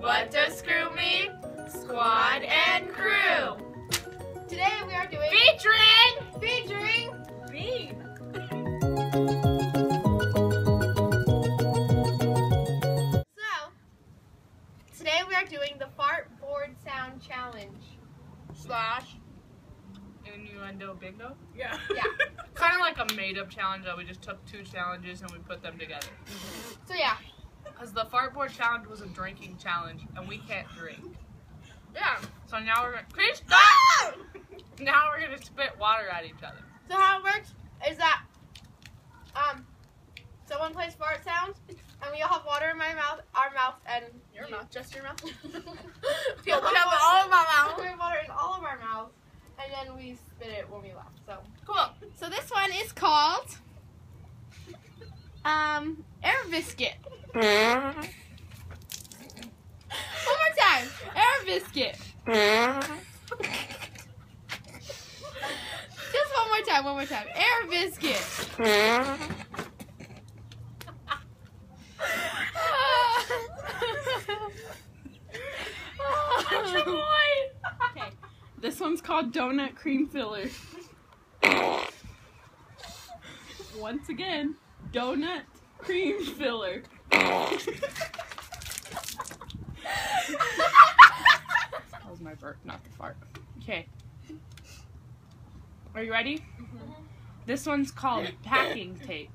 What does screw mean? Squad and crew. Today we are doing Featuring Bean. So today we are doing the fart board sound challenge. / Innuendo bingo? Yeah. Kind of like a made-up challenge that we just took 2 challenges and we put them together. So yeah. Because the fart board challenge was a drinking challenge and we can't drink. Yeah. So now we're gonna stop! Now we're gonna spit water at each other. So how it works is that someone plays fart sounds and we all have water in our mouth and your mouth, just your mouth. we have all of our mouth. We have water in all of our mouths and then we spit it when we laugh. So Cool. So this one is called Air Biscuit. One more time. Air Biscuit. Just one more time. Air Biscuit. Okay, this one's called Donut Cream Filler. Once again, Donut Cream Filler. That was my burp, not the fart. Okay. Are you ready? Mm-hmm. This one's called Packing Tape.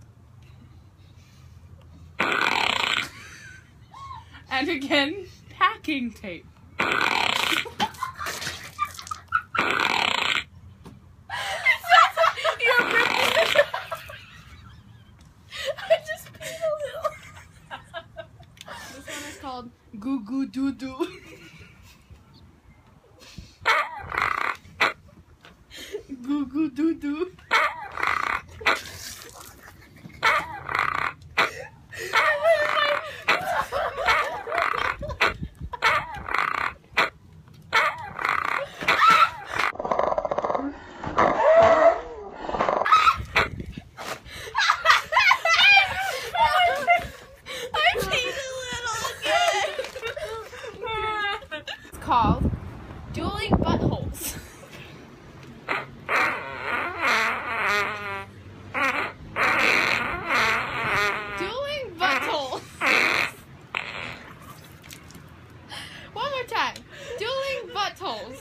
And again, Packing Tape. Called Goo Goo Doo Doo. Goo Goo Doo Doo. called Dueling Buttholes. Dueling Buttholes. One more time. Dueling Buttholes.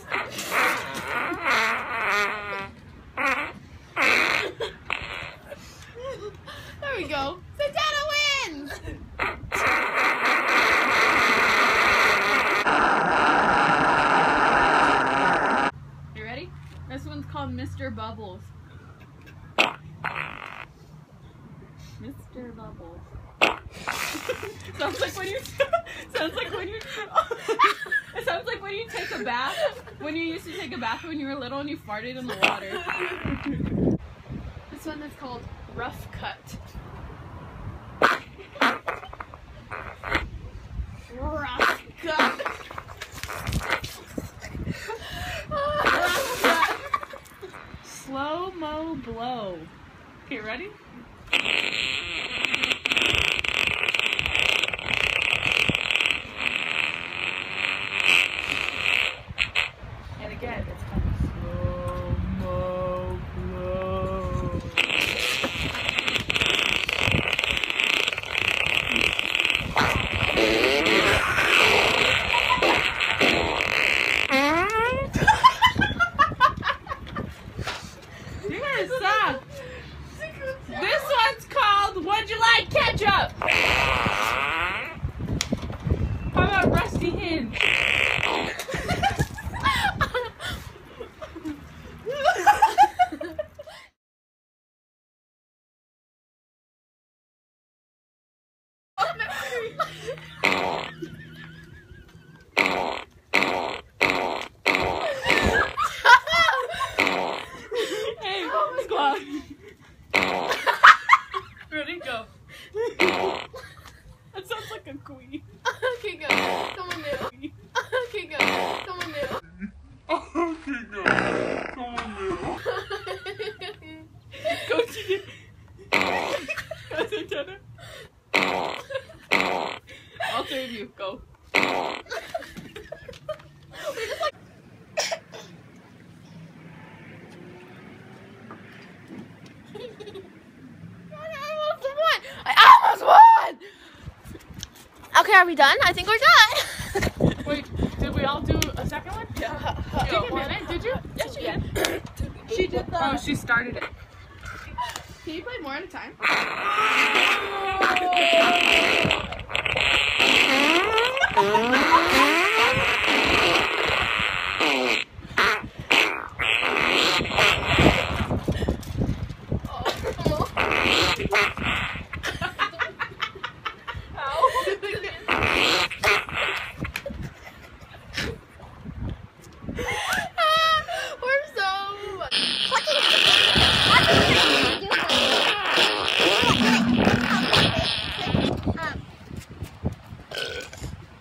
There we go. Santana wins! This one's called Mr. Bubbles. Mr. Bubbles. Sounds like when you it sounds like when you take a bath. When you used to take a bath when you were little and you farted in the water. This one is called Rough Cut. Rough Cut. Slow-mo blow. Okay, ready? And again, it's called slow-mo blow. Suck. This one's called Would You Like Ketchup? How about Rusty Hinge? Hey, squad. Ready? Go. That sounds like a queen. Okay, go. Someone new. Okay, go. Someone new. Okay, go. Someone new. Go to you. Go to Jenna. All 3 of you, go. Okay, are we done? I think we're done. Wait, did we all do a second one? Yeah. Did you? Yes, she did. She did the. Oh, she started it. Can you play more at a time? We're so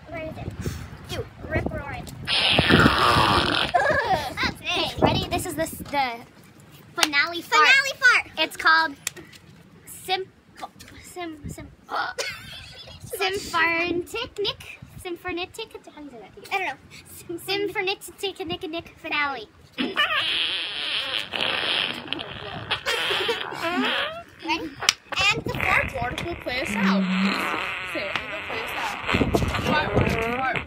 Where is it? You, rip roaring. Okay, ready? This is the finale fart. Finale fart. It's called Symphonitic. How do you say that? I don't know. Symphonitic finale. Ready? And the fart ward will play us out. Say it. Will play us out. Fart.